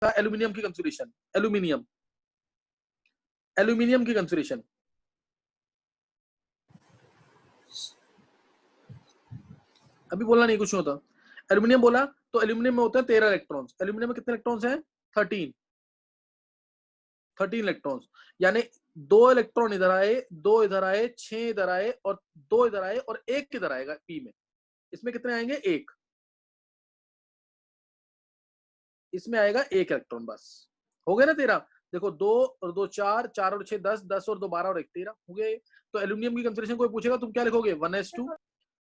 था एल्यूमिनियम की configuration, aluminium की कंफिगरेशन। अभी बोलना नहीं, कुछ नहीं होता। एल्यूमिनियम बोला तो एल्यूमिनियम में होते हैं 13 इलेक्ट्रॉन्स। एल्यूमिनियम में कितने इलेक्ट्रॉन्स हैं? 13 इलेक्ट्रॉन्स। यानी 2 इलेक्ट्रॉन इधर आए, 2 इधर आए, 6 इधर आए और 2 इधर आए और 1 किधर आएगा पी में। इसमें कितने आएंगे? 1। इसमें आएगा 1 इलेक्ट्रॉन, बस हो गए ना 13। देखो 2 और 2 4, 4 और 6 10, 10 और 2 12 और 1 13 हो गए। तो एल्यूमिनियम की कंफिगरेशन कोई पूछेगा तुम क्या लिखोगे? 1s2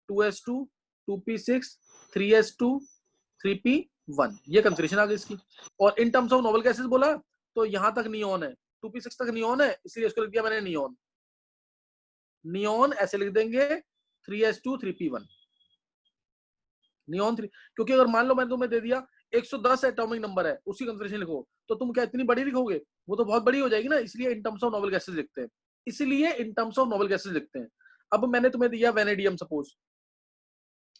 2s2 2p6 3s2 3p1, ये कंफिगरेशन आ गई इसकी। और in terms of noble gases बोला तो यहां तक नियॉन है, 2p6 तक नियॉन है, इसलिए इसको लिख दिया मैंने नियॉन। नियॉन ऐसे लिख देंगे 3s2 3p1, नियॉन 3। क्योंकि अगर मान लो मैंने तुम्हें दे दिया 110 एटॉमिक नंबर है, उसी कंफिगरेशन लिखो, तो तुम क्या इतनी बड़ी लिखोगे? वो तो बहुत बड़ी हो जाएगी ना, इसलिए in terms of noble gases लिखते हैं, इसलिए in terms of noble gases लिखते हैं। अब मैंने तुम्हें दिया वेनेडियम, सपोज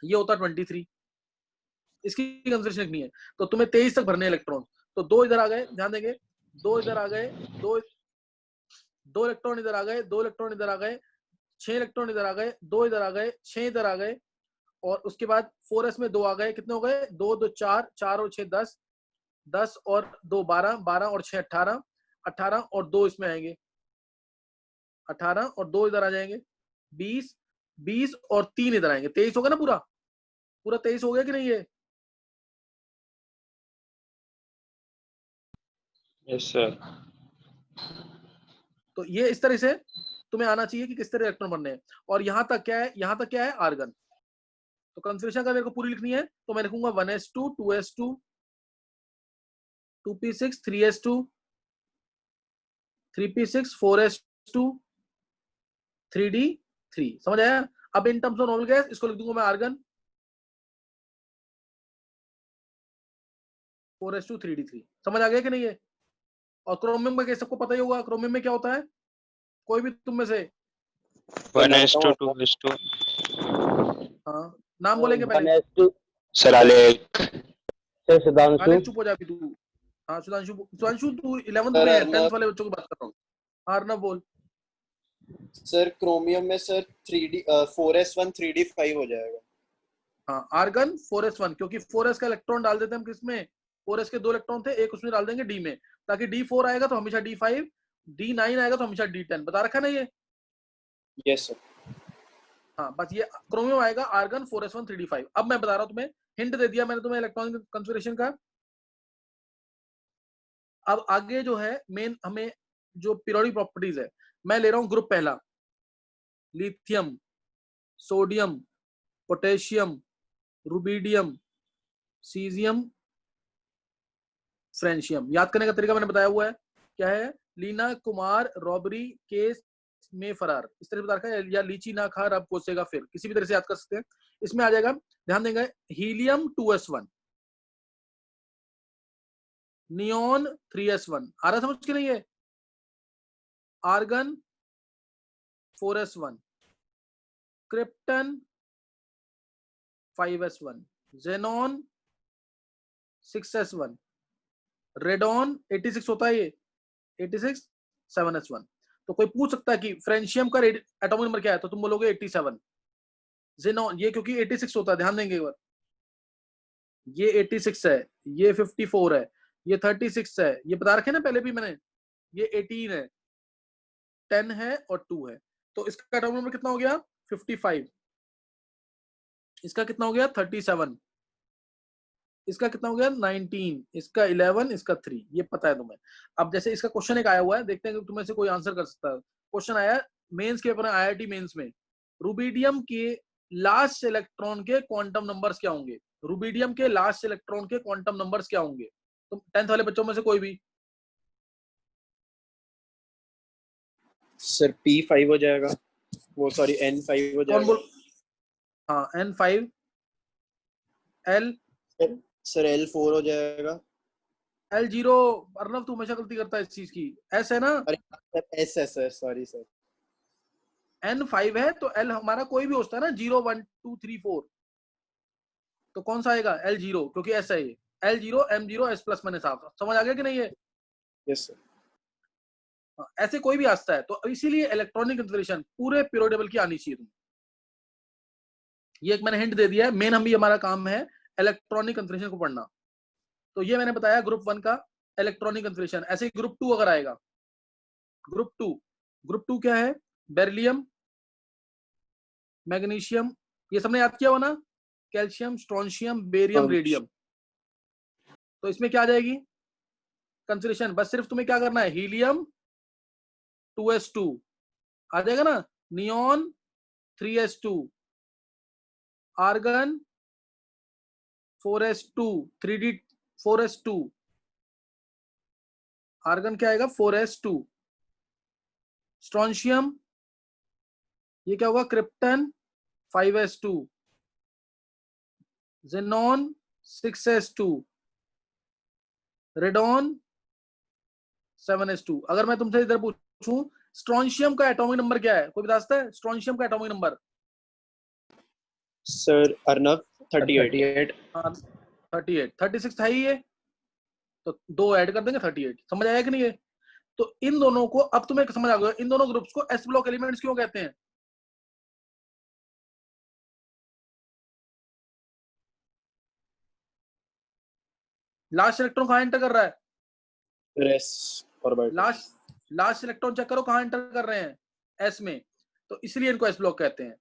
ये होता 23, इसकी कंफिगरेशन लिखनी है, तो तुम्हें 23 तक भरने इलेक्ट्रॉन। तो 2 इधर आ गए, ध्यान देंगे, 2 इधर आ गए, 2 इलेक्ट्रॉन इधर आ गए, 2 इलेक्ट्रॉन इधर आ गए, 6 इलेक्ट्रॉन इधर आ गए, 2 इधर आ गए, 6 इधर आ गए, और उसके बाद 4s में 2 आ गए। कितने हो गए? 2 2 4, 4 और 6 10, 10 और 2 12, 12 और 6 18, 18 और 2 इसमें आएंगे, 18 और 2 इधर आ जाएंगे, 20, 20 और 3 इधर आएंगे, 23 होगा ना पूरा? पूरा 23 हो गया कि नहीं ये? Yes sir. तो ये इस तरह से तुम्हें आना चाहिए कि किस तरह इलेक्ट्रॉन बनने हैं। और यहां तक क्या है? यहां तक क्या है? आर्गन। तो कंफिगरेशन अगर मेरे को पूरी लिखनी है तो मैं लिखूंगा 1s2 2s2 2p6 3s2 3p6 4s2 3d3। समझ आया? अब in terms of normal gas इसको लिख दूंगा मैं आर्गन 4s2 3d3। समझ आ गया कि नहीं है? और क्रोमियम का केस सबको पता ही होगा। क्रोमियम में क्या होता है? कोई भी तुम में से 1s2 2s2 हाँ नाम बोलेंगे पहले। 1s2 सर आलेख। से सुधांशु। आलेख चुप हो जा भी तू। हाँ सुधांशु, सुधांशु तू 11th में है, 10th वाले बच्चों की बात कर रहा हूँ। अर्नव बोल। सर क्रोमियम में सर 3d 4s1 3d5 हो जाएगा। हाँ आर्गन 4s1, क्योंकि 4s का इलेक्ट्रॉन डाल देते हैं हम किसमें? 4s के 2 इलेक्ट्रॉन थे, एक उसमें डाल देंगे डी में, ताकि d4 आएगा तो हमेशा d5, d9 आएगा तो हमेशा d10। बता रखा ना ये? Yes sir. हाँ बस ये क्रोमियम आएगा आर्गन 4s1 3d5। अब मैं बता रहा हूँ तुम्हें, हिंट दे दिया मैंने तुम्हें इलेक्ट्रॉनिक कॉन्फ़िगरेशन का। अब आगे जो है मेन हमें जो पीरियोडिक प्रॉपर्टीज है, मैं ले रहा हूँ ग्रुप पहला, lithium, sodium, potassium, rubidium, caesium, francium. याद करने का तरीका मैंने बताया हुआ है, क्या है? लीना कुमार रॉबरी केस में फरार, इस तरह से बता रखा है, या लीची ना खा रब कोसेगा फिर, किसी भी तरह से याद कर सकते हैं। इसमें आ जाएगा, ध्यान देंगे, हीलियम 2s1, नियोन 3s1। आ रहा समझ के नहीं है? Argon 4s1, krypton 5s1, xenon 6s1, radon 86 होता है ये, 86 7s1। तो कोई पूछ सकता है कि फ्रेंशियम का एटॉमिक नंबर क्या है, तो तुम बोलोगे 87। जेनॉन ये क्योंकि 86 होता है, ध्यान देंगे एक बार, ये 86 है, ये 54 है, ये 36 है, ये बता रखे ना पहले भी मैंने, ये 18 है, 10 है और 2 है। तो इसका एटॉमिक नंबर कितना हो गया? 55। इसका कितना हो गया? 37। इसका कितना हो गया? 19। इसका 11, इसका 3। ये पता है तुम्हें। अब जैसे इसका क्वेश्चन एक आया हुआ है, देखते हैं कि तुम्हें से कोई आंसर कर सकता है। क्वेश्चन आया मेंस के पेपर में, आईआईटी मेंस में, रुबिडियम के लास्ट इलेक्ट्रॉन के क्वांटम नंबर्स क्या होंगे? रुबिडियम के लास्ट इलेक्ट्रॉन के क्वांटम नंबर्स क्या होंगे? तुम 10th वाले बच्चों में से कोई भी। सर p5 हो जाएगा, वो सॉरी n5 हो कौन जाएगा। बोल? हाँ n5, l सर l4 हो जाएगा। l0। अर्नव तू हमेशा गलती करता है इस चीज की। s है ना? अरे सर s है सर, सॉरी सर। n5 है तो l हमारा कोई भी होता है ना, 0 1 2 3 4, तो कौन सा आएगा? l0, क्योंकि s है ये। L0 M0 S plus minus half. समझ आ गया कि नहीं है? Yes sir. ऐसे कोई भी आता है तो इसीलिए इलेक्ट्रॉनिक कन्फिगरेशन पूरे पीरियड टेबल की आनी चाहिए तुम्हें। ये एक मैंने हिंट दे दिया है, मेन हम भी हमारा काम है इलेक्ट्रॉनिक कन्फिगरेशन को पढ़ना। तो ये मैंने बताया ग्रुप 1 का इलेक्ट्रॉनिक कन्फिगरेशन। ऐसे ही ग्रुप 2 अगर आएगा, ग्रुप 2 क्या है? बेरिलियम, मैग्नीशियम, ये सबने याद किया हो ना, कैल्शियम, स्ट्रोंशियम, बेरियम, रेडियम। तो इसमें क्या आ जाएगी कन्फिगरेशन? बस सिर्फ तुम्हें क्या करना है, हीलियम 2s2 आ जाएगा ना, neon 3s2, argon 4s2, 3d 4s2, argon क्या आएगा 4s2, स्ट्रोंशियम ये क्या होगा, krypton 5s2, xenon 6s2, radon 7s2। अगर मैं तुमसे इधर पूछूं स्ट्रोंशियम का एटॉमिक नंबर क्या है, कोई बता सकता है स्ट्रोंशियम का एटॉमिक नंबर? सर अर्नब 38। 38, 36 था ही ये, तो 2 ऐड कर देंगे 38। समझ आया कि नहीं है? तो इन दोनों को अब तुम्हें समझ आ गया, इन दोनों ग्रुप्स को एस ब्लॉक एलिमेंट्स क्यों कहते हैं? लास्ट इलेक्ट्रॉन कहां एंटर कर रहा है? S orbital. Last electron check करो कहां एंटर कर रहे हैं, एस में। तो इसलिए इनको एस ब्लॉक कहते हैं।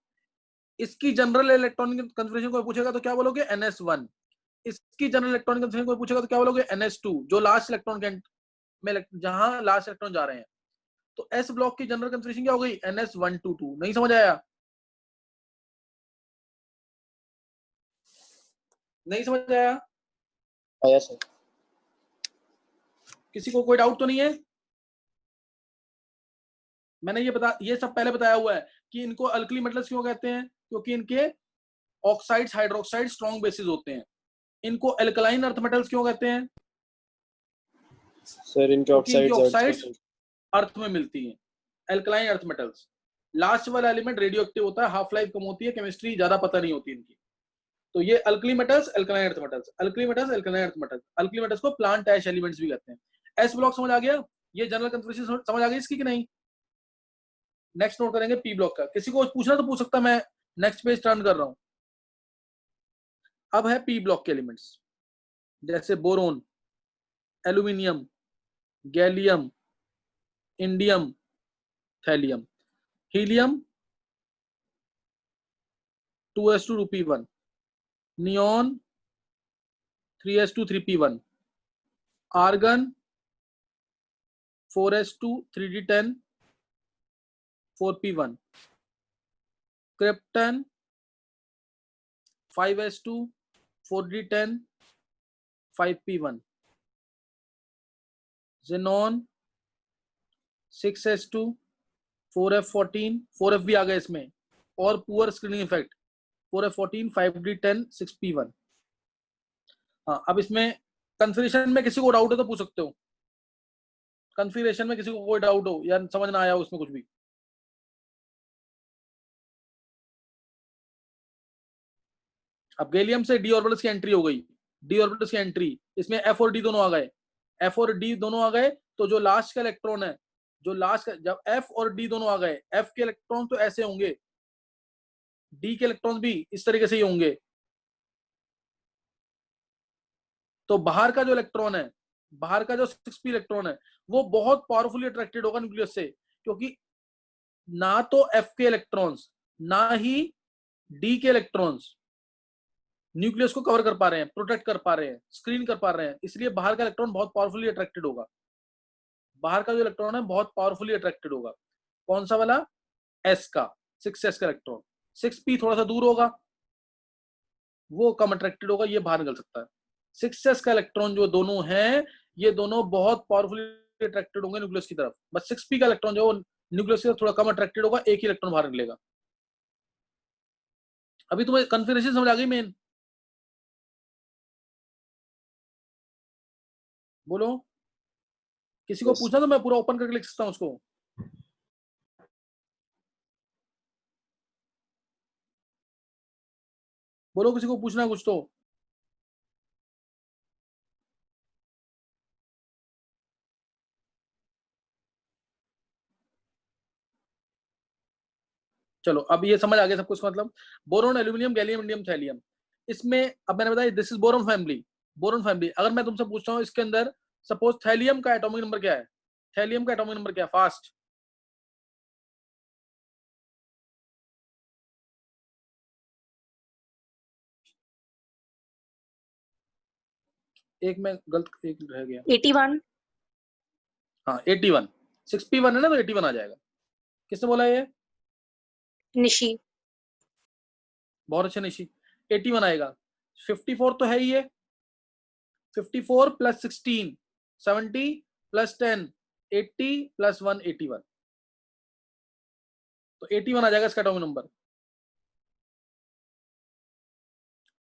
इसकी जनरल इलेक्ट्रॉनिक कन्फिगरेशन को पूछेगा तो क्या बोलोगे, NS1। इसकी जनरल इलेक्ट्रॉनिक कन्फिगरेशन को पूछेगा तो क्या बोलोगे, NS2, जो लास्ट इलेक्ट्रॉन के में जहां लास्ट इलेक्ट्रॉन जा रहे हैं। तो एस ब्लॉक की जनरल कन्फिगरेशन क्या हो गई, NS122। नहीं समझ आया? नहीं समझ आया? आया सर। किसी को कोई डाउट तो नहीं है? मैंने ये सब पहले बताया हुआ है कि इनको अल्कली मेटल्स क्यों कहते हैं, क्योंकि इनके ऑक्साइड्स हाइड्रोक्साइड स्ट्रॉन्ग बेसिस होते हैं। इनको अल्कलाइन अर्थ मेटल्स क्यों कहते हैं? सर इनके क्योंकि इनकी ऑक्साइड्स ऑक्साइड्स अर्थ में मिलती हैं, अल्कलाइन अर्थ मेटल्स। लास्ट वाला एलिमेंट रेडियो एक्टिव होता है, हाफ लाइफ कम होती है, केमिस्ट्री ज्यादा पता नहीं होती इनकी। तो ये alkali metals, alkaline earth metals, alkali metals, alkaline earth metals. Alkali metals को प्लांट ऐश एलिमेंट्स भी कहते हैं। एस ब्लॉक समझ आ गया? ये जनरल कन्फिगरेशन समझ आ गई इसकी कि नहीं? नेक्स्ट नोट करेंगे पी ब्लॉक का। किसी को पूछना तो पूछ सकता, मैं नेक्स्ट पेज टर्न कर रहा हूं। अब है पी ब्लॉक के एलिमेंट्स, जैसे boron, aluminium, gallium, indium, thallium. Helium 2s2 2p1, neon 3s2 3p1, argon 4s2 3d10 4p1, krypton 5s2 4d10 5p1, xenon 6s2 4f14 4f भी आ गया इसमें, और poor screening effect 4f14 5d10 6p1। हाँ, अब इसमें configuration में किसी को डाउट है तो पूछ सकते हो। कन्फिगरेशन में किसी को कोई डाउट हो या समझ ना आया हो उसमें कुछ भी? अब गैलियम से डी ऑर्बिटल्स की एंट्री हो गई, डी ऑर्बिटल्स की एंट्री, इसमें एफ और डी दोनों आ गए, एफ और डी दोनों आ गए। तो जो लास्ट का इलेक्ट्रॉन है, जो लास्ट का, जब एफ और डी दोनों आ गए, एफ के इलेक्ट्रॉन तो ऐसे होंगे, डी के इलेक्ट्रॉन भी इस तरीके से ही होंगे। तो बाहर का जो इलेक्ट्रॉन है, बाहर का जो 6p इलेक्ट्रॉन है, वो बहुत पावरफुली अट्रैक्टेड होगा न्यूक्लियस से, क्योंकि ना तो एफ के इलेक्ट्रॉन्स ना ही डी के इलेक्ट्रॉन्स न्यूक्लियस को कवर कर पा रहे हैं, प्रोटेक्ट कर पा रहे हैं, स्क्रीन कर पा रहे हैं। इसलिए बाहर का इलेक्ट्रॉन बहुत पावरफुली अट्रैक्टेड होगा, बाहर का जो इलेक्ट्रॉन है बहुत पावरफुली अट्रैक्टेड होगा। कौन सा वाला, एस का, 6s का इलेक्ट्रॉन। 6p थोड़ा सा दूर होगा, वो कम अट्रैक्टेड होगा, ये बाहर निकल सकता है। 6s का इलेक्ट्रॉन जो दोनों हैं, ये दोनों बहुत पावरफुली अट्रैक्टेड होंगे न्यूक्लियस की तरफ। बस 6p का इलेक्ट्रॉन जो न्यूक्लियस की तरफ थोड़ा कम अट्रैक्टेड होगा, एक ही इलेक्ट्रॉन बाहर निकलेगा। अभी तुम्हें कन्फिगरेशन समझ आ गई मेन? बोलो, किसी को पूछना तो मैं पूरा ओपन करके लिख सकता हूं उसको। बोलो, किसी को पूछना कुछ तो। चलो अब ये समझ आ गया सब कुछ, मतलब boron, aluminium, gallium, indium, thallium. इसमें अब मैंने बताया this is boron family, boron family. अगर मैं तुमसे पूछता हूँ इसके अंदर सपोज थैलियम का एटॉमिक नंबर क्या है, थैलियम का एटॉमिक नंबर क्या है, फास्ट? एक में गलत, एक रह गया। 81। हाँ 81, 6p1 है ना, तो 81 आ जाएगा। किसने बोला ये? निशी। बहुत अच्छे निशी, 81 आएगा। 54 तो है ही है, 54 प्लस 16 70 प्लस 10 80 प्लस 1 81, तो 81 आ जाएगा इसका एटॉमिक नंबर।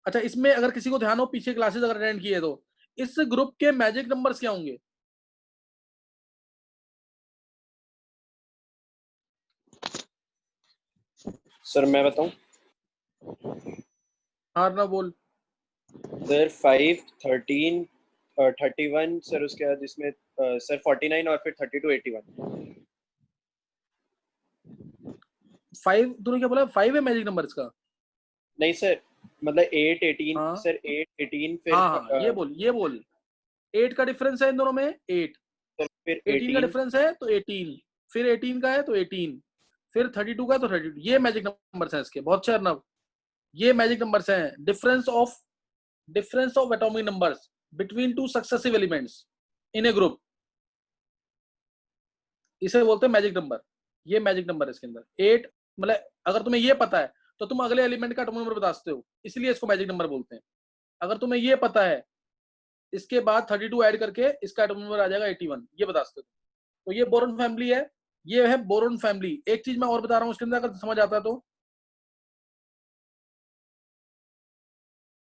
अच्छा, इसमें अगर किसी को ध्यान हो, पीछे क्लासेस अगर अटेंड किए तो इस ग्रुप के मैजिक नंबर्स क्या होंगे? सर मैं बताऊं? हाँ ना बोल। सर 5, 13, 31 सर, उसके बाद इसमें सर 49 और फिर 32, 81। 5 तूने क्या बोला, 5 है मैजिक नंबर इसका? नहीं सर, मतलब 8, 18 हाँ सर, 8, 18 फिर हाँ हाँ, ये बोल, ये बोल। 8 का डिफरेंस है इन दोनों में, 8। सर फिर 18 का 18 डिफरेंस है तो 18, फिर 18 का है तो 18, फिर 32 का है तो 32। ये मैजिक नंबर्स हैं इसके। बहुत अच्छा अर्नब, ये मैजिक नंबर्स हैं। Difference of atomic numbers between two successive elements in A group, इसे बोलते हैं मैजिक नंबर। ये मैजिक नंबर है इसके अंदर 8। मतलब अगर तुम्हें ये पता है तो तुम अगले एलिमेंट का एटॉमिक नंबर बता सकते हो, इसलिए इसको मैजिक नंबर बोलते हैं। अगर तुम्हें ये पता है इसके बाद 32 ऐड करके इसका एटॉमिक नंबर आ जाएगा 81, ये बता सकते हो। तो ये बोरोन फैमिली है, ये है बोरोन फैमिली। एक चीज मैं और बता रहा हूँ उसके अंदर, अगर समझ आता है तो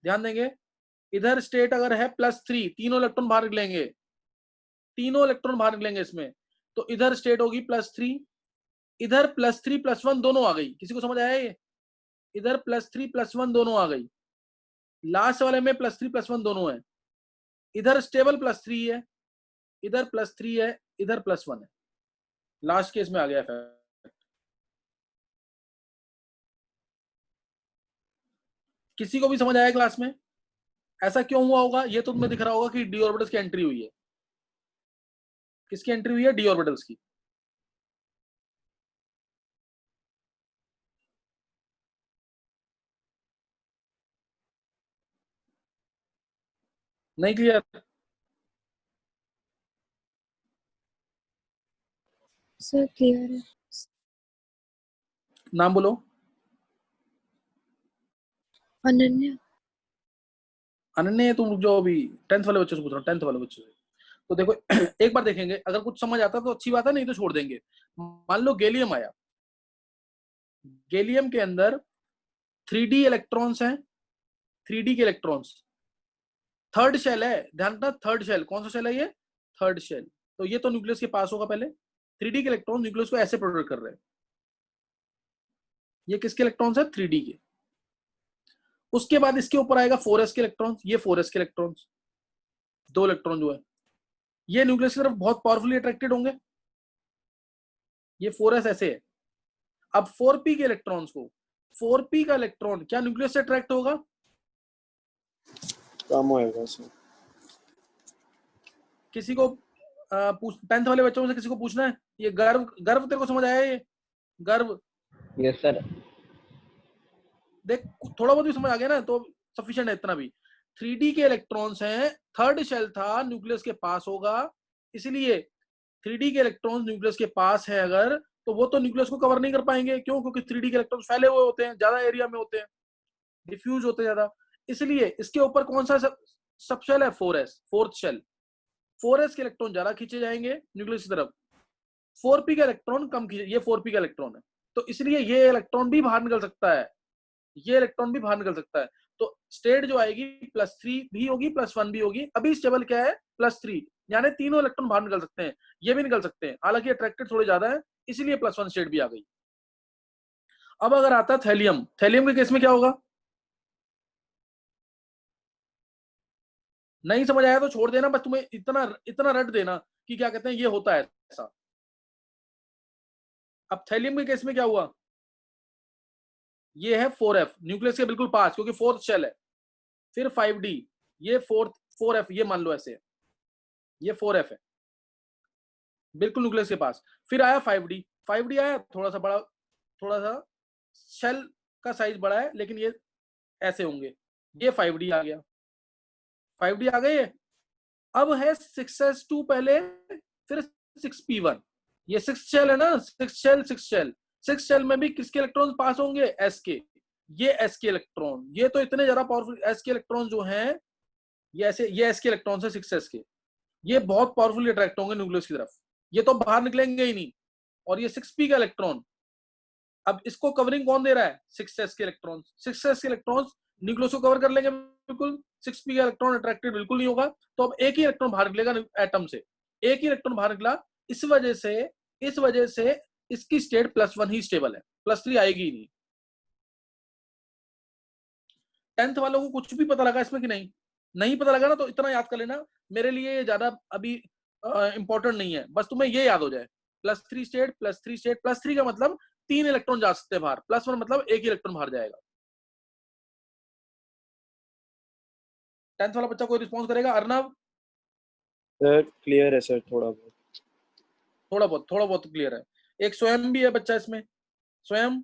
ध्यान देंगे। इधर स्टेट अगर है +3, तीनों इलेक्ट्रॉन बाहर निकलेंगे, तीनों इलेक्ट्रॉन बाहर निकलेंगे इसमें, तो इधर स्टेट होगी +3, इधर +3 +1 दोनों आ गई। किसी को समझ आया ये? इधर +3 +1 दोनों आ गई, लास्ट वाले में +3 +1 दोनों है। इधर स्टेबल +3 है, इधर +3 है, इधर +1 है। लास्ट केस में आ गया इफेक्ट। किसी को भी समझ आया क्लास में? ऐसा क्यों हुआ होगा ये तो तुम्हें दिख रहा होगा कि डी ऑर्बिटल्स की एंट्री हुई है। किसकी एंट्री हुई है? डी ऑर्बिटल्स की। नहीं क्लियर? सर क्लियर है। नाम बोलो। अनन्या। अनन्या, तुम जो अभी 10th वाले बच्चों से पूछ रहा हूँ, 10th वाले बच्चों से। तो देखो एक बार देखेंगे, अगर कुछ समझ आता तो अच्छी बात है, नहीं तो छोड़ देंगे। मान लो गैलियम आया, गैलियम के अंदर 3D इलेक्ट्रॉन्स हैं, 3D के इलेक्ट्रॉन्स। थर्ड शेल है, ध्यान रखना, थर्ड शेल। कौन सा शेल है ये? Third shell. तो ये तो न्यूक्लियस के पास होगा पहले। 3D के इलेक्ट्रॉन न्यूक्लियस को ऐसे प्रोड्यूस कर रहे हैं। ये किसके इलेक्ट्रॉन्स है? 3D के। उसके बाद इसके ऊपर आएगा 4s के इलेक्ट्रॉन्स। ये 4s के इलेक्ट्रॉन्स, दो इलेक्ट्रॉन जो है ये न्यूक्लियस की तरफ बहुत पावरफुली अट्रैक्टेड होंगे। ये 4s ऐसे है। अब 4p के इलेक्ट्रॉन्स को, 4p का इलेक्ट्रॉन क्या न्यूक्लियस से अट्रैक्ट होगा? कम होएगा सर। किसी को पूछ, 10th वाले बच्चों में से किसी को पूछना है? ये गर्व, गर्व तेरे को समझ आया? ये गर्व, यस सर। देख थोड़ा बहुत भी समझ आ गया ना तो सफिशिएंट है इतना भी। 3D के इलेक्ट्रॉन्स हैं, थर्ड शेल था, न्यूक्लियस के पास होगा, इसलिए 3D के इलेक्ट्रॉन्स न्यूक्लियस के पास है अगर, तो वो तो न्यूक्लियस को कवर नहीं कर पाएंगे। क्यों? क्योंकि 3D के इलेक्ट्रॉन्स फैले हुए होते हैं, ज्यादा एरिया में होते हैं, डिफ्यूज होते हैं ज्यादा। इसलिए इसके ऊपर कौन सा सब शेल है? 4s, fourth shell. 4s के इलेक्ट्रॉन ज्यादा खींचे जाएंगे न्यूक्लियस की तरफ, 4p का इलेक्ट्रॉन कम खींचे। ये 4p का इलेक्ट्रॉन है, तो इसलिए ये इलेक्ट्रॉन भी बाहर निकल सकता है, ये इलेक्ट्रॉन भी बाहर निकल सकता है। तो स्टेट जो आएगी +3 भी होगी, +1 भी होगी। अभी स्टेबल क्या है? +3, यानी तीनों इलेक्ट्रॉन बाहर निकल सकते हैं, ये भी निकल सकते हैं, हालांकि अट्रैक्टेड थोड़े ज्यादा है, इसलिए +1 स्टेट भी आ गई। अब अगर आता है थैलियम, थैलियम के केस में क्या होगा? नहीं समझ आया तो छोड़ देना, बस तुम्हें इतना इतना रट देना कि क्या कहते हैं ये होता है ऐसा। अब थैलियम के केस में क्या हुआ? ये है 4f न्यूक्लियस के बिल्कुल पास, क्योंकि फोर्थ शेल है। फिर 5d, ये 4f, ये मान लो ऐसे, ये 4f है बिल्कुल न्यूक्लियस के पास। फिर आया 5d, 5d आया थोड़ा सा बड़ा, थोड़ा सा शेल का साइज बड़ा है, लेकिन ये ऐसे होंगे, ये 5d आ गया, 5d आ गए। अब है 6s2 पहले, फिर 6p1, ये 6 शेल है ना, 6 शेल में भी किसके इलेक्ट्रॉन पास होंगे, s के, ये s के इलेक्ट्रॉन, ये तो इतने ज्यादा पावरफुल s के इलेक्ट्रॉन जो हैं, ये ऐसे, ये s के इलेक्ट्रॉन से 6s के, ये बहुत पावरफुली अट्रैक्ट होंगे न्यूक्लियस की तरफ, ये तो बाहर निकलेंगे ही नहीं। और ये 6p का इलेक्ट्रॉन, अब इसको कवरिंग कौन दे रहा है, 6s के इलेक्ट्रॉन, 6s के इलेक्ट्रॉन न्यूक्लियस को कवर कर लेंगे बिल्कुल, 6p का इलेक्ट्रॉन अट्रैक्टेड बिल्कुल नहीं होगा, तो अब एक ही इलेक्ट्रॉन बाहर निकलेगा एटम से, एक ही इलेक्ट्रॉन बाहर निकला, इस वजह से इसकी स्टेट +1 ही स्टेबल है, +3 आएगी ही नहीं। 10th वालों को कुछ भी पता लगा इसमें कि नहीं? नहीं पता लगा ना, तो इतना याद कर लेना, मेरे लिए ये ज्यादा अभी इंपॉर्टेंट नहीं है, बस तुम्हें ये याद हो जाए, +3 स्टेट, +3 स्टेट, +3 का मतलब 3 इलेक्ट्रॉन जा सकते हैं बाहर, +1 मतलब एक ही इलेक्ट्रॉन बाहर जाएगा। 10th वाला बच्चा कोई रिस्पॉन्स करेगा? अर्नव? सर क्लियर है सर, थोड़ा बहुत क्लियर है। एक स्वयं भी है बच्चा इसमें, स्वयं?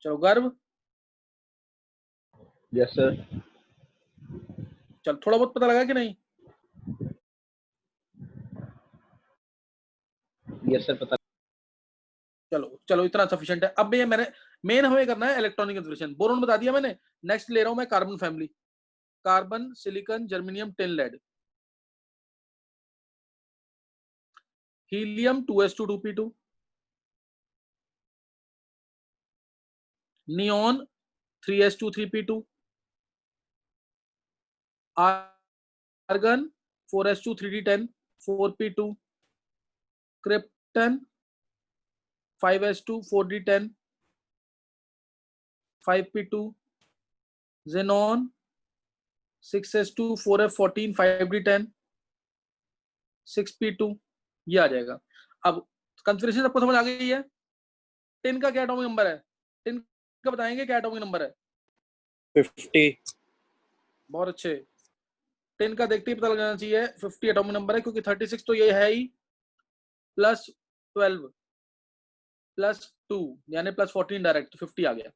चलो, गर्व? Yes sir. चल, थोड़ा बहुत पता लगा कि नहीं? यस सर, पता। चलो इतना सफिशिएंट है। अब ये मैंने मेन हमें करना है इलेक्ट्रॉनिक कन्फिग्रेशन। बोरोन बता दिया मैंने, नेक्स्ट ले रहा हूं मैं carbon family, carbon, silicon, germanium, tin, lead. Helium 2s2 2p2, neon 3s2 3p2, argon 4s2 3d10 4p2, krypton 5s2 4d10 5p2, xenon 6s2 4f14 5d10 6p2, ये आ जाएगा। अब कन्फिग्रेशन सबको समझ आ गई है? टिन का क्या एटॉमिक नंबर है? टिन का बताएंगे क्या एटॉमिक नंबर है? 50। बहुत अच्छे, टिन का देखते ही पता लग जाना चाहिए 50 एटॉमिक नंबर है, क्योंकि 36 तो ये है ही, +12 +2 यानी +14 डायरेक्ट, तो 50 आ गया।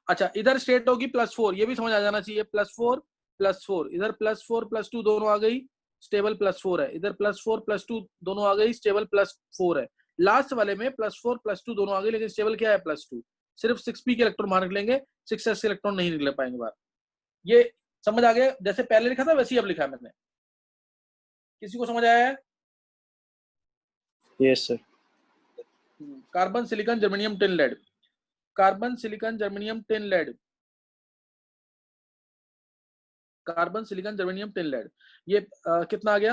अच्छा, इधर स्टेट होगी +4, ये भी समझ आ जाना चाहिए, +4 +4, इधर +4 +2 दोनों आ गई, स्टेबल +4 है, इधर +4 +2 दोनों आ गई, स्टेबल +4 है। लास्ट वाले में +4 +2 दोनों आ गई, लेकिन स्टेबल क्या है, +2। सिर्फ 6p के इलेक्ट्रॉन बाहर निकलेंगे, 6s के इलेक्ट्रॉन नहीं निकल पाएंगे बाहर। ये समझ आ गया? जैसे पहले लिखा था वैसे ही अब लिखा है मैंने। किसी को समझ आया है? Yes sir. Carbon, silicon, germanium, tin, lead, carbon, silicon, germanium, tin, lead, carbon, silicon, germanium, tin, lead, ये कितना आ गया?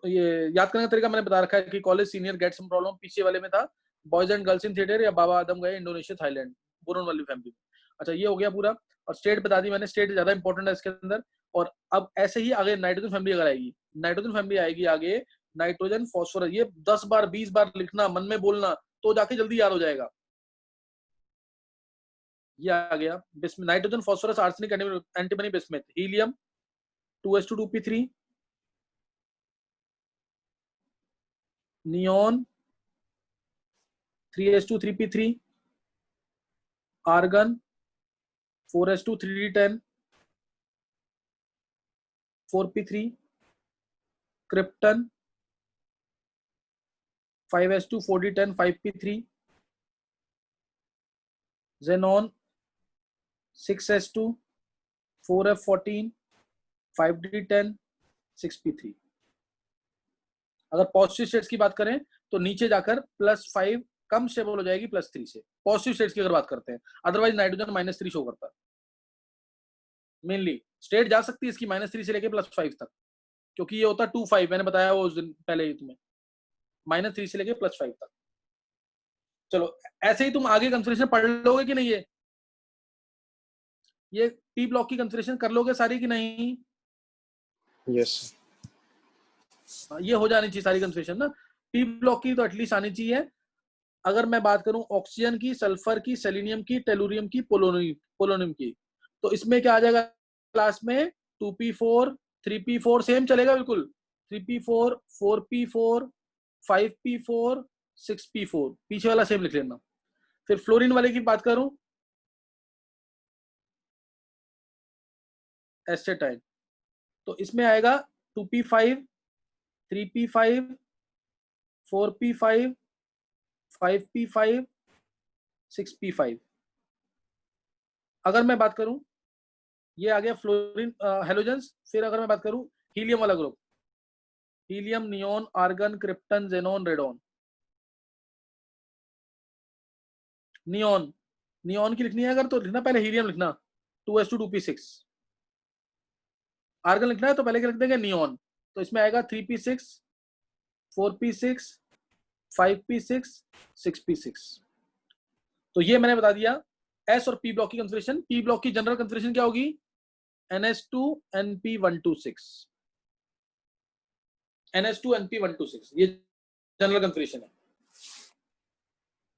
ये याद करने का तरीका मैंने बता रखा है कि college senior get some problem, पीछे वाले में था boys and girls in theatre, या बाबा आदम गए इंडोनेशिया थाईलैंड, बोरोन वाली फैमिली। अच्छा, ये हो गया पूरा, और स्टेट बता दी मैंने, स्टेट ज्यादा इंपॉर्टेंट है इसके अंदर। और अब ऐसे ही आगे नाइट्रोजन फैमिली अगर आएगी, नाइट्रोजन फैमिली आएगी आगे, नाइट्रोजन, फास्फोरस, ये 10 बार 20 बार लिखना, मन में बोलना, तो जाके जल्दी याद हो जाएगा। ये आ गया nitrogen, phosphorus, arsenic, antimony, bismuth, helium 2s2 2p3, neon 3s2 3p3, argon 4s2 3d10 4p3, krypton 5s2 4d10 5p3, xenon 6s2 4f14 5d10 6p3। अगर पॉजिटिव स्टेट्स की बात करें तो नीचे जाकर +5 कम स्टेबल हो जाएगी +3 से, पॉजिटिव स्टेट्स की अगर बात करते हैं। अदरवाइज नाइट्रोजन -3 शो करता है। मेनली स्टेट जा सकती है इसकी -3 से लेके +5 तक, क्योंकि ये होता 2-5, मैंने बताया वो उस दिन पहले ही तुम्हें, -3 से लेके +5 तक। चलो, ऐसे ही तुम आगे कन्फिग्रेशन पढ़ लोगे कि नहीं? ये पी ब्लॉक की कन्फिग्रेशन कर लोगे सारी कि नहीं? यस। ये हो जानी चाहिए सारी कन्फिग्रेशन ना। पी ब्लॉक की तो एटलीस्ट आनी चाहिए। अगर मैं बात करूं ऑक्सीजन की, सल्फर की, सेलेनियम की, टेलुरियम की, पोलोनियम की, तो इसमें क्या आ जाएगा क्लास में? 2p4, 3p4 सेम चलेगा बिल्कुल, 3p4, 4p4, 5p4, 6p4, पीछे वाला सेम लिख लेना। फिर फ्लोरीन वाले की बात करूं, एस्टेटाइन, तो इसमें आएगा 2p5, 3p5, 4p5, 5p5, 6p5। अगर मैं बात करूं, ये आ गया फ्लोरीन हेलोजेंस। फिर अगर मैं बात करूं हीलियम वाला group, helium, neon, argon, krypton, xenon, radon. Neon, neon की लिखनी है अगर तो लिखना पहले हीलियम लिखना 2s2 2p6। आर्गन लिखना है तो पहले क्या लिख देंगे? नियोन। तो इसमें आएगा 3p6, 4p6, 5p6, 6p6। तो ये मैंने बता दिया एस और पी ब्लॉक की कंफिग्रेशन। पी ब्लॉक की जनरल कंफिग्रेशन क्या होगी? NH2 NP126, NH2 NP126, ये जनरल कंफिग्रेशन है।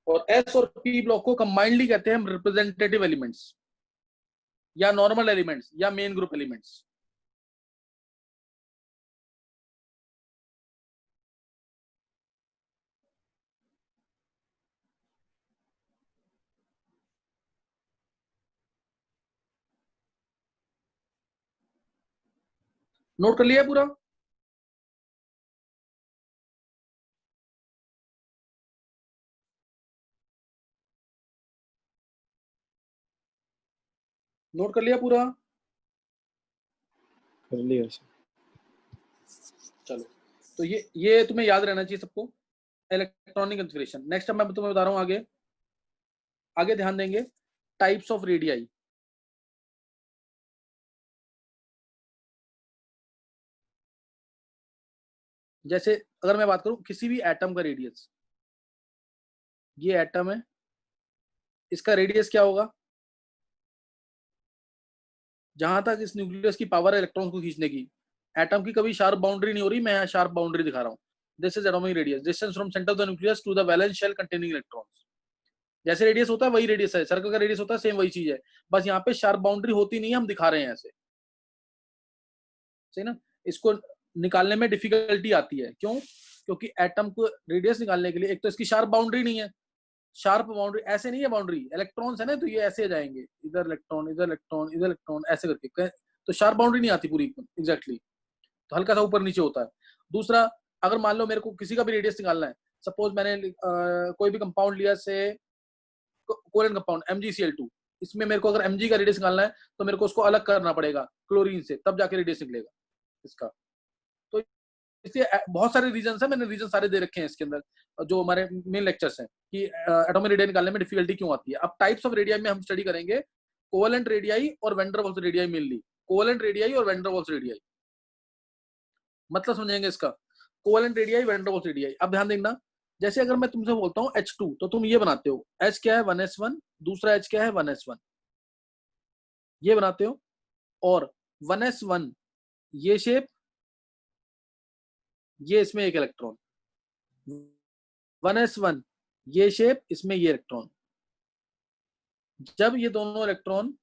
और एस और पी ब्लॉक को कंबाइंडली कहते हैं हम रिप्रेजेंटेटिव एलिमेंट्स, या नॉर्मल एलिमेंट्स, या मेन ग्रुप एलिमेंट्स। नोट कर लिया पूरा? नोट कर लिया पूरा? कर लिया सर। चलो, तो ये तुम्हें याद रहना चाहिए सबको, इलेक्ट्रॉनिक कंफिग्रेशन। नेक्स्ट अब मैं तुम्हें बता रहा हूं आगे, आगे ध्यान देंगे टाइप्स ऑफ रेडियाई। जैसे अगर मैं बात करूं किसी भी एटम का रेडियस, ये एटम है, इसका रेडियस क्या होगा? जहां तक इस न्यूक्लियस की पावर है इलेक्ट्रॉन को खींचने की, एटम की कभी शार्प बाउंड्री नहीं हो रही, मैं यहाँ शार्प बाउंड्री दिखा रहा हूँ। This is atomic radius, distance from centre of the nucleus to the valence shell containing electrons. जैसे रेडियस होता है वही रेडियस है, सर्कल का रेडियस होता है सेम वही चीज है, बस यहाँ पे शार्प बाउंड्री होती नहीं है, हम दिखा रहे हैं ऐसे, सही ना? इसको निकालने में डिफिकल्टी आती है, क्यों? क्योंकि एटम को रेडियस निकालने के लिए एक तो इसकी शार्प बाउंड्री नहीं है, शार्प बाउंड्री ऐसे नहीं है, बाउंड्री इलेक्ट्रॉन्स है ना, तो ये ऐसे जाएंगे, इधर इलेक्ट्रॉन, इधर इलेक्ट्रॉन, इधर इलेक्ट्रॉन, ऐसे करके, तो शार्प बाउंड्री नहीं आती पूरी एग्जैक्टली, तो हल्का सा ऊपर नीचे होता है। दूसरा, अगर मान लो मेरे को किसी का भी रेडियस निकालना है, सपोज मैंने कोई भी कंपाउंड लिया से कोवलेंट कंपाउंड MgCl2, इसमें मेरे को अगर Mg का रेडियस निकालना है तो मेरे को उसको अलग करना पड़ेगा क्लोरीन से, तब जाके रेडियस निकलेगा इसका। तो इसलिए बहुत सारे रीजन है, मैंने रीजन सारे दे रखे हैं इसके अंदर जो हमारे मेन लेक्चर्स हैं कि एटॉमिक रेडियाई निकालने में डिफिकल्टी क्यों आती है। अब टाइप्स ऑफ रेडियाई में हम स्टडी करेंगे कोवलेंट रेडियाई और van der Waals radii, mainly covalent radii और वैन डेर वाल्स रेडियाई, मतलब समझेंगे इसका, covalent radii, van der Waals radii. अब ध्यान देना, जैसे अगर मैं तुमसे बोलता हूँ H2, तो तुम ये बनाते हो, H क्या है? 1s1, दूसरा H क्या है? 1s1, ये बनाते हो, और 1s1 ये शेप, ये इसमें एक इलेक्ट्रॉन, 1s1 ये शेप, इसमें ये इलेक्ट्रॉन। जब ये दोनों इलेक्ट्रॉन,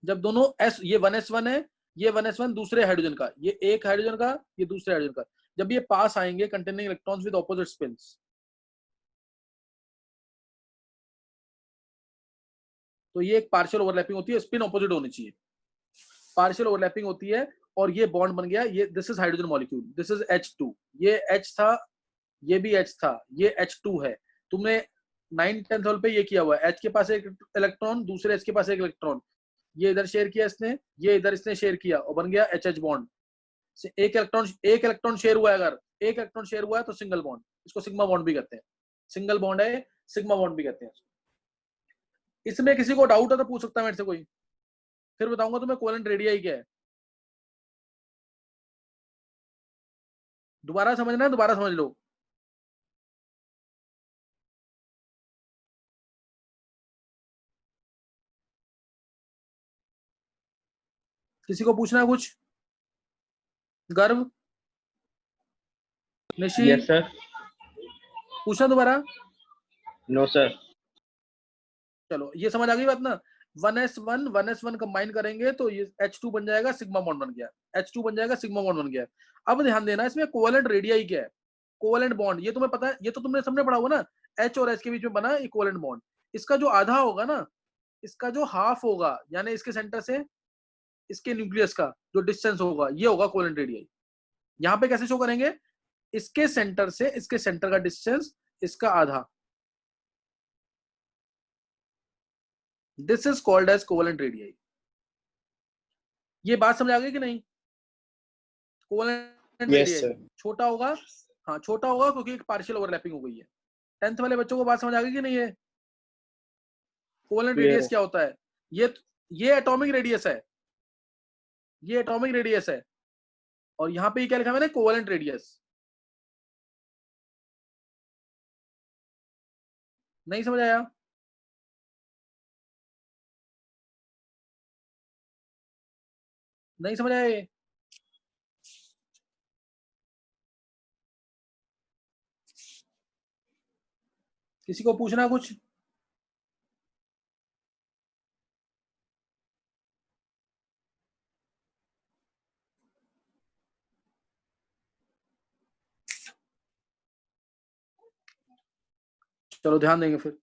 जब दोनों s, ये 1s1 है, ये 1s1 दूसरे हाइड्रोजन का, ये एक हाइड्रोजन का, ये दूसरे हाइड्रोजन का, जब ये पास आएंगे containing electrons with opposite spins, तो ये एक पार्शियल ओवरलैपिंग होती है, स्पिन ऑपोजिट होनी चाहिए, पार्शियल ओवरलैपिंग होती है, और ये बॉन्ड बन गया, ये this is hydrogen molecule, this is H2, ये H था, ये भी H था, ये H2 है। तुमने 9th-10th लेवल पे ये किया हुआ है, H के पास एक इलेक्ट्रॉन, दूसरे H के पास एक इलेक्ट्रॉन, ये इधर शेयर किया इसने, ये इधर इसने शेयर किया, और बन गया HH बॉन्ड। एक इलेक्ट्रॉन शेयर हुआ है, अगर एक इलेक्ट्रॉन शेयर हुआ है तो सिंगल बॉन्ड, इसको सिग्मा बॉन्ड भी कहते हैं, सिंगल बॉन्ड है, सिग्मा बॉन्ड भी कहते हैं। इसमें किसी को डाउट है तो पूछ सकता है मेरे से कोई, फिर बताऊंगा तुम्हें कोवलेंट रेडियाई क्या है। दोबारा समझना है, दोबारा समझ लो। किसी को पूछना है कुछ? गर्व? Nishi yes sir. पूछना दोबारा। No sir. चलो ये समझ आ गई बात ना। 1s1 कंबाइन करेंगे तो ये H2 बन जाएगा, सिग्मा बॉन्ड बन गया, H2 बन जाएगा, सिग्मा बॉन्ड बन गया। अब ध्यान देना इसमें कोवेलेंट रेडियाई क्या है। कोवेलेंट बॉन्ड ये तुम्हें पता है, ये तो तुमने सबने पढ़ा होगा ना, H और H के बीच में बना है कोवेलेंट बॉन्ड। इसका जो आधा होगा ना, इसका जो हाफ होगा, यानी इसके सेंटर से इसके न्यूक्लियस का जो डिस्टेंस होगा, ये होगा कोवेलेंट रेडियाई। यहाँ पे कैसे शो करेंगे, इसके सेंटर से इसके सेंटर का डिस्टेंस इसका आधा, this is called as covalent radii. ये बात समझ आ गई कि नहीं। Covalent yes radii sir. छोटा होगा, हाँ छोटा होगा क्योंकि एक पार्शियल ओवरलैपिंग हो गई है। 10th वाले बच्चों को बात समझ आ गई कि नहीं है। कोवेलेंट Clear रेडियस है। क्या होता है, ये एटॉमिक रेडियस है, ये एटॉमिक रेडियस है, और यहाँ पे क्या लिखा है मैंने, कोवेलेंट रेडियस। नहीं समझ आया। नहीं समझ आया ये। किसी को पूछना है कुछ। चलो ध्यान देंगे फिर।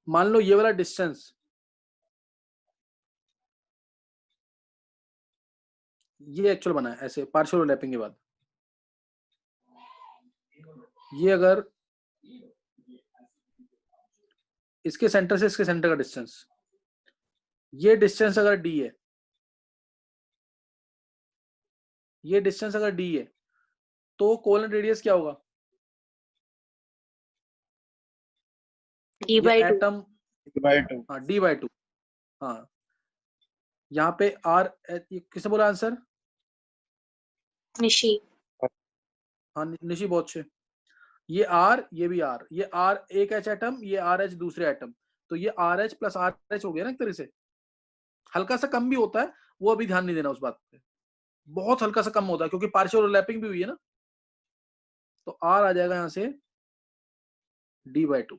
मान लो ये वाला डिस्टेंस, ये एक्चुअल बना है ऐसे पार्शियल ओवरलैपिंग के बाद। ये अगर इसके सेंटर से इसके सेंटर का डिस्टेंस, ये डिस्टेंस अगर d है, ये डिस्टेंस अगर d है, तो कोवेलेंट रेडियस क्या होगा, D by 2. Atom, by 2। हाँ d/2। हाँ यहाँ पे r, किसने बोला आंसर, निशी. हाँ निशी बहुत अच्छे। ये r, ये भी r, ये r एक H एटम, ये RH दूसरे एटम, तो ये RH प्लस RH हो गया ना एक तरह से। हल्का सा कम भी होता है, वो अभी ध्यान नहीं देना उस बात पे, बहुत हल्का सा कम होता है क्योंकि पार्शियल ओवरलैपिंग भी हुई है ना। तो r आ जाएगा यहाँ से d/2,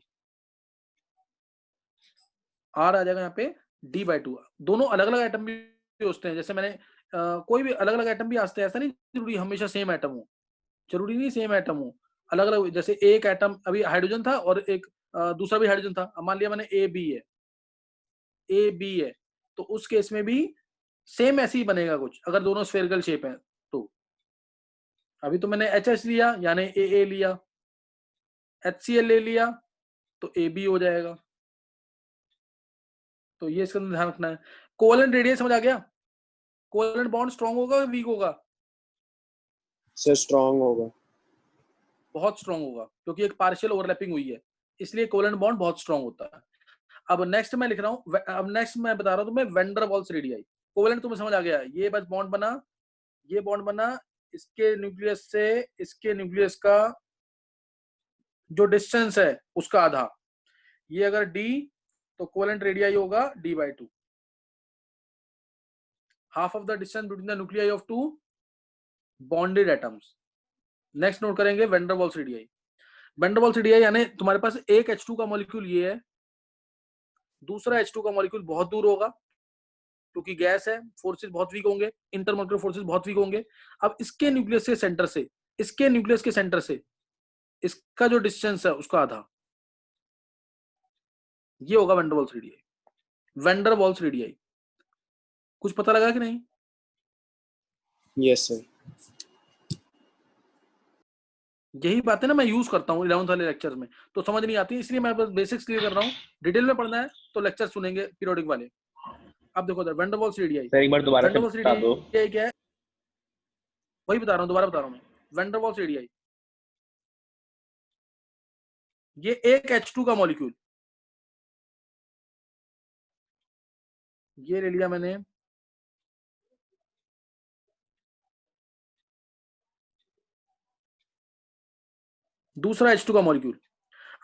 r आ जाएगा यहाँ पे d/2। दोनों अलग अलग एटम भी होते हैं, जैसे मैंने कोई भी अलग अलग एटम भी आते हैं, ऐसा नहीं जरूरी हमेशा सेम एटम हो, जरूरी नहीं सेम एटम हो, अलग अलग। जैसे एक एटम अभी हाइड्रोजन था और एक दूसरा भी हाइड्रोजन था, मान लिया मैंने ए बी है, तो उस केस में भी सेम ऐसे ही बनेगा कुछ, अगर दोनों स्फेरिकल शेप है तो। अभी तो मैंने HH लिया यानी AA लिया, HCl ले लिया तो AB हो जाएगा। तो ये इसका ध्यान रखना है। कोवेलेंट रेडियस समझ आ गया। कोवेलेंट बॉन्ड स्ट्रांग होगा या वीक होगा, सर स्ट्रांग होगा। बहुत स्ट्रांग होगा क्योंकि एक पार्शियल ओवरलैपिंग हुई है, इसलिए कोवेलेंट बॉन्ड बहुत स्ट्रांग होता है। अब नेक्स्ट मैं लिख रहा हूँ, अब नेक्स्ट मैं बता रहा हूँ तुम्हें van der Waals radii. Covalent तुम्हें समझ आ गया, ये बस बॉन्ड बना, ये बॉन्ड बना, इसके न्यूक्लियस से इसके न्यूक्लियस का जो डिस्टेंस है उसका आधा, ये अगर d, तो कोवेलेंट रेडियाई होगा d/2, half of the distance between the nuclei of two bonded atoms. Next note करेंगे van der Waals radii. Van der Waals radii यानी तुम्हारे पास एक H2 का मॉलिक्यूल ये है, दूसरा H2 का मॉलिक्यूल बहुत दूर होगा क्योंकि गैस है, फोर्सेस बहुत वीक होंगे, इंटरमॉलिक्यूलर फोर्सेस बहुत वीक होंगे। अब इसके न्यूक्लियस के सेंटर से इसके न्यूक्लियस के सेंटर से इसका जो डिस्टेंस है उसका आधा, ये होगा van der Waals radii. Van der Waals radii कुछ पता लगा कि नहीं। Yes sir. यही बातें ना मैं यूज करता हूँ 11th वाले लेक्चर में, तो समझ नहीं आती, इसलिए मैं बस बेसिक्स क्लियर कर रहा हूँ। डिटेल में पढ़ना है तो लेक्चर सुनेंगे पीरियोडिक वाले। अब देखो van der Waals radii, sir एक बार दोबारा वैन से डर वाल्स बता दो। रेडियाई क्या है, वही बता रहा हूँ, दोबारा बता रहा हूँ मैं। वैन डर वाल्स रेडियाई ये एक H2 का मॉलिक्यूल, ये ले लिया मैंने, दूसरा H2 का मॉलिक्यूल।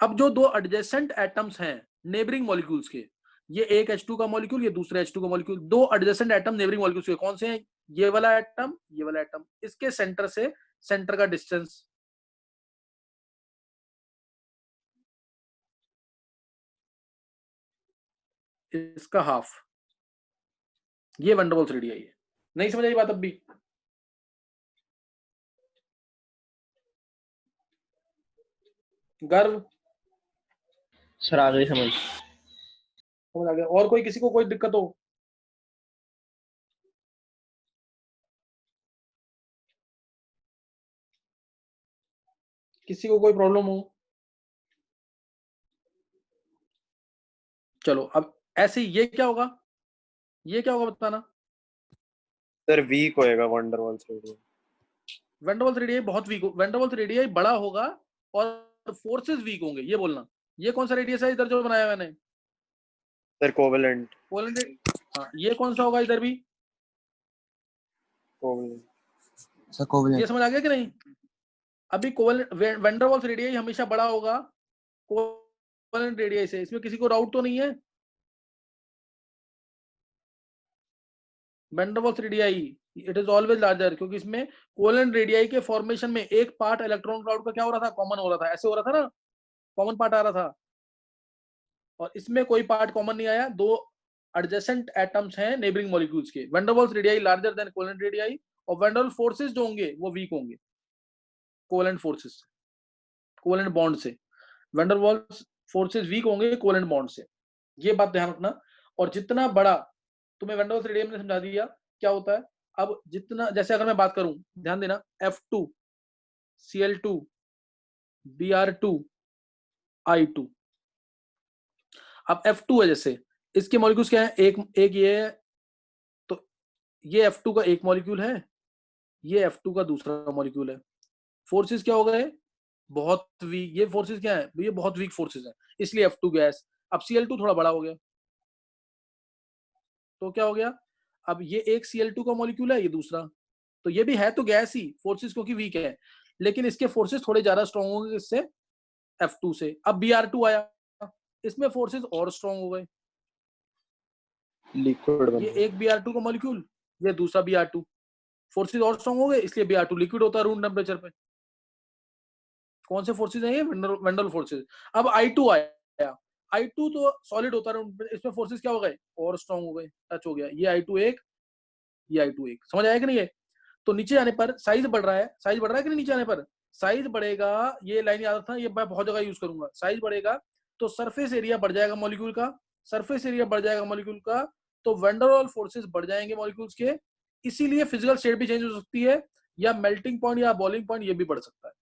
अब जो दो एडजेसेंट एटम्स हैं नेबरिंग मॉलिक्यूल्स के, ये एक H2 का मॉलिक्यूल, ये दूसरा H2 का मॉलिक्यूल, दो एडजेसेंट एटम नेबरिंग मॉलिक्यूल्स के कौन से हैं, ये वाला एटम, ये वाला एटम, इसके सेंटर से सेंटर का डिस्टेंस, इसका हाफ, ये वैन डर वाल्स रेडियाई है। नहीं समझ आई बात अब भी? गर्व सर आ गई समझ। समझ आ गया? और कोई, किसी को कोई दिक्कत हो? किसी को कोई प्रॉब्लम हो? चलो अब ऐसे ये क्या होगा, ये क्या होगा बताना। सर वीक होएगा van der Waals radius. Van der Waals radii बहुत वीक हो, वैन डर वाल्स रेडियाई बड़ा होगा और फोर्सेस वीक होंगे, ये बोलना। ये कौन सा रेडियस है इधर जो बनाया मैंने? Sir covalent. कोवेलेंट। हाँ, ये कौन सा होगा इधर भी? कोवेलेंट। Sir covalent. ये समझ आ गया कि नहीं? अभी covalent, van der Waals radii हमेशा बड़ा होगा कोवेलेंट रेडियाई से, इसमें किसी को डाउट तो नहीं है? Van der Waals radii it is always larger, क्योंकि इसमें कोवेलेंट रेडियाई के फॉर्मेशन में एक पार्ट इलेक्ट्रॉन क्लाउड का क्या हो रहा था, कॉमन हो रहा था, ऐसे हो रहा था ना, कॉमन पार्ट आ रहा था। और इसमें कोई पार्ट कॉमन नहीं आया, दो एडजेसेंट एटम्स हैं नेबरिंग मॉलिक्यूल्स के। Van der Waals radii larger than covalent radii, और वैन डर वाल्स फोर्सेस जो होंगे वो वीक होंगे कोवेलेंट फोर्सेस, कोवेलेंट बॉन्ड से। Van der Waals forces weak होंगे कोवेलेंट बॉन्ड से, ये बात ध्यान रखना। और जितना बड़ा, तुम्हें वैन डर वाल्स रेडियाई में समझा दिया क्या होता है। अब जितना, जैसे अगर मैं बात करूं, ध्यान देना, F2 Cl2 Br2 I2। अब F2 है, जैसे इसके मॉलिक्यूल्स क्या है, एक ये है, तो ये F2 का एक मॉलिक्यूल है, ये F2 का दूसरा मॉलिक्यूल है। फोर्सेस क्या हो गए, बहुत वीक। ये फोर्सेस क्या है, ये बहुत वीक फोर्सेस है, इसलिए F2 गैस। अब Cl2 थोड़ा बड़ा हो गया, तो क्या हो गया, अब ये एक Cl2 का मॉलिक्यूल है, ये दूसरा, तो ये भी है तो गैस ही, फोर्सेस क्योंकि वीक है, लेकिन इसके फोर्सेस थोड़े ज्यादा स्ट्रॉन्ग होंगे इससे, F2 से। अब Br2 आया, इसमें फोर्सेस और स्ट्रॉन्ग हो गए, लिक्विड बन ये गया। एक Br2 का मॉलिक्यूल, ये दूसरा Br2, फोर्सेस और स्ट्रॉन्ग हो गए, इसलिए Br2 लिक्विड होता है रूम टेम्परेचर पे। कौन से फोर्सेस हैं ये, वैन डर वाल्स फोर्सेस। अब I2 आया, I2 तो सॉलिड होता है, इसमें फोर्सेस क्या हो गए, और स्ट्रॉन्ग हो गए, टच हो गया, ये I2 एक, ये I2 एक। समझ आया कि नहीं? है तो नीचे आने पर साइज बढ़ रहा है, साइज बढ़ रहा है कि नहीं? नीचे आने पर साइज बढ़ेगा, ये लाइन याद रखना, ये मैं बहुत जगह यूज करूंगा। साइज बढ़ेगा तो सरफेस एरिया बढ़ जाएगा मॉलिक्यूल का, सरफेस एरिया बढ़ जाएगा मॉलिक्यूल का, तो वैन डर वाल्स फोर्सेस बढ़ जाएंगे मॉलिक्यूल्स के, इसीलिए फिजिकल स्टेट भी चेंज हो सकती है, या मेल्टिंग पॉइंट या बॉइलिंग पॉइंट ये भी बढ़ सकता है।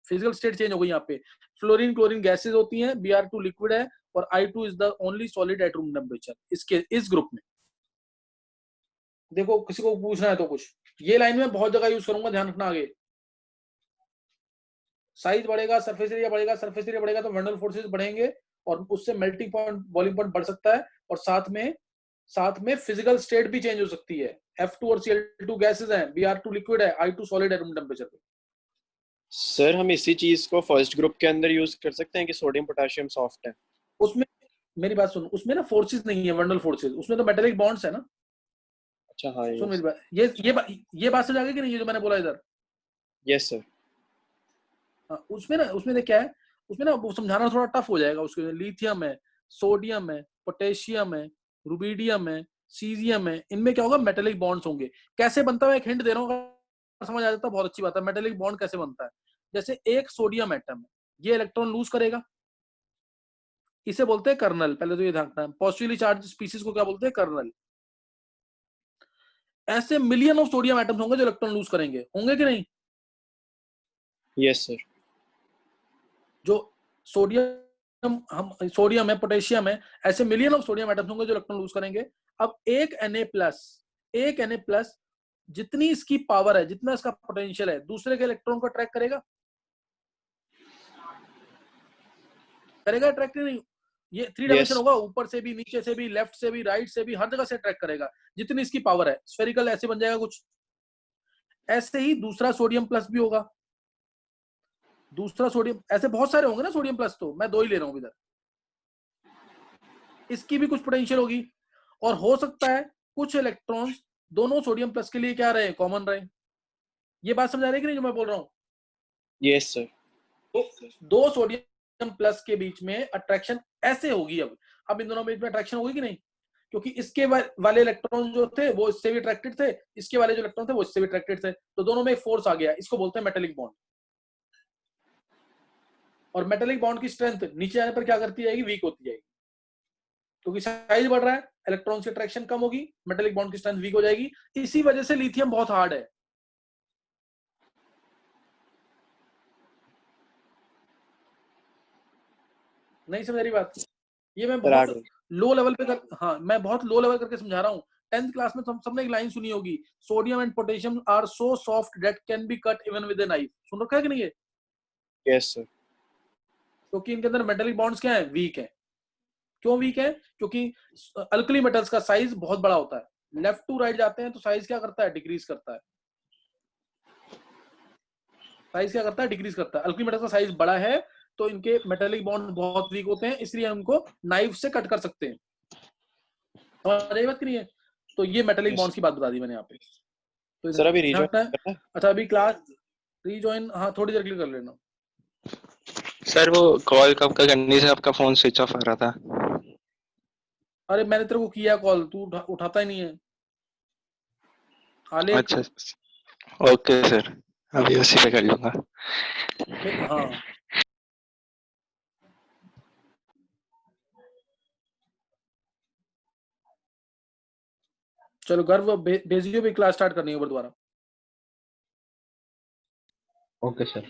फिजिकल स्टेट चेंज हो गई यहाँ पे। फ्लोरीन क्लोरीन गैसेज होती हैं, Br2 लिक्विड है, और I2 is the only solid at room temperature इसके, इस ग्रुप में। देखो किसी को पूछना है तो कुछ, ये लाइन में बहुत जगह यूज करूंगा, ध्यान रखना। आगे साइज बढ़ेगा, सरफेस एरिया बढ़ेगा, सरफेस एरिया बढ़ेगा तो वैन डर वाल्स फोर्सेस बढ़ेंगे, और उससे मेल्टिंग पॉइंट बॉइलिंग पॉइंट बढ़ सकता है, और साथ में फिजिकल स्टेट भी चेंज हो सकती है। F2 और Cl2 गैसेस हैं, Br2 लिक्विड है, I2 सॉलिड है रूम टेम्परेचर पे। सर हम इसी चीज को फर्स्ट ग्रुप के अंदर यूज कर सकते हैं कि सोडियम पोटेशियम सॉफ्ट है। उसमें मेरी बात सुन, उसमें ना फोर्सेस नहीं है वैन डर वाल्स फोर्सेस, उसमें तो मेटेलिक बॉन्ड्स है ना। अच्छा हाँ सुन मेरी यस। बात, ये बात समझ आ गई कि नहीं, ये जो मैंने बोला इधर। Yes sir. हाँ, उसमें देख क्या है, उसमें ना वो समझाना थोड़ा टफ हो जाएगा। उसके लिथियम है, सोडियम है, पोटेशियम है, रुबिडियम है, सीजियम है, इनमें क्या होगा, मेटेलिक बॉन्ड्स होंगे। कैसे बनता है, एक हिंट दे रहा हूँ, अगर समझ आ जाता है बहुत अच्छी बात है। मेटेलिक बॉन्ड कैसे बनता है, जैसे एक सोडियम एटम है, ये इलेक्ट्रॉन लूज करेगा, इसे बोलते हैं कर्नल। पहले तो ये ध्यान रखना है, पॉजिटिवली चार्ज स्पीसीज को क्या बोलते हैं, कर्नल। ऐसे मिलियन ऑफ सोडियम एटम्स होंगे जो इलेक्ट्रॉन लूज करेंगे, होंगे कि नहीं? Yes sir. जो सोडियम है, पोटेशियम है, ऐसे मिलियन ऑफ सोडियम एटम्स होंगे जो इलेक्ट्रॉन लूज करेंगे। अब एक Na+ जितनी इसकी पावर है, जितना इसका पोटेंशियल है, दूसरे के इलेक्ट्रॉन को ट्रैक करेगा, ट्रैक नहीं? ये 3 डायमेंशन होगा, ऊपर से भी, नीचे से भी, लेफ्ट से भी, राइट से भी, हर जगह से ट्रैक करेगा जितनी इसकी पावर है। स्फेरिकल ऐसे बन जाएगा कुछ। ऐसे ही दूसरा सोडियम प्लस भी होगा, दूसरा सोडियम, ऐसे बहुत सारे होंगे ना सोडियम प्लस, तो मैं 2 ही ले रहा हूं इधर। इसकी भी कुछ पोटेंशियल होगी, और हो सकता है कुछ इलेक्ट्रॉन्स दोनों सोडियम प्लस के लिए क्या रहे, कॉमन रहे। ये बात समझ आ रही है कि नहीं जो मैं बोल रहा हूँ? Yes sir. दो सोडियम प्लस के बीच में अट्रैक्शन ऐसे होगी। अब इन दोनों के बीच में अट्रैक्शन होगी कि नहीं? क्योंकि इसके वाले इलेक्ट्रॉन जो थे वो इससे भी अट्रैक्टेड थे, इसके वाले जो इलेक्ट्रॉन थे वो इससे भी अट्रैक्टेड थे, तो दोनों में एक फोर्स आ गया, इसको बोलते हैं मेटेलिक बॉन्ड। और मेटेलिक बॉन्ड की स्ट्रेंथ नीचे आने पर क्या करती जाएगी? वीक होती जाएगी, क्योंकि साइज बढ़ रहा है, इलेक्ट्रॉन की अट्रैक्शन कम होगी, मेटेलिक बॉन्ड की स्ट्रेंथ वीक हो जाएगी। इसी वजह से लिथियम बहुत हार्ड है। नहीं समझ रही बात? ये मैं बहुत लो लेवल पे मैं बहुत लो लेवल करके समझा रहा हूँ। 10th क्लास में सबने एक लाइन सुनी होगी, sodium and potassium are so soft that can be cut even with a knife. सुन रखा है कि नहीं है? Yes sir. क्योंकि इनके अंदर मेटेलिक बॉन्ड्स क्या है? वीक है। क्यों वीक है? क्योंकि अल्कली मेटल्स का साइज बहुत बड़ा होता है, लेफ्ट टू राइट जाते हैं तो साइज क्या करता है? डिक्रीज करता है। साइज क्या करता है? डिक्रीज करता है। अल्कली मेटल्स का साइज बड़ा है तो इनके मेटेलिक बॉन्ड बहुत वीक होते हैं, इसलिए हम उनको नाइफ से कट कर सकते हैं। समझ बात नहीं है? तो ये मेटेलिक बॉन्ड्स की बात बता दी मैंने यहाँ पे। तो सर अभी रीजॉइन करना है। अच्छा अभी क्लास रीजॉइन, हाँ थोड़ी देर के लिए कर लेना। सर वो कॉल कब का करने से आपका फोन स्विच ऑफ आ रहा था? अरे मैंने तेरे को किया कॉल, तू उठाता ही नहीं है। आलेख। अच्छा ओके सर, अभी उसी पे कर लूंगा। हाँ चलो गर्व भेजियो भी, क्लास स्टार्ट करनी है दोबारा। Okay sir.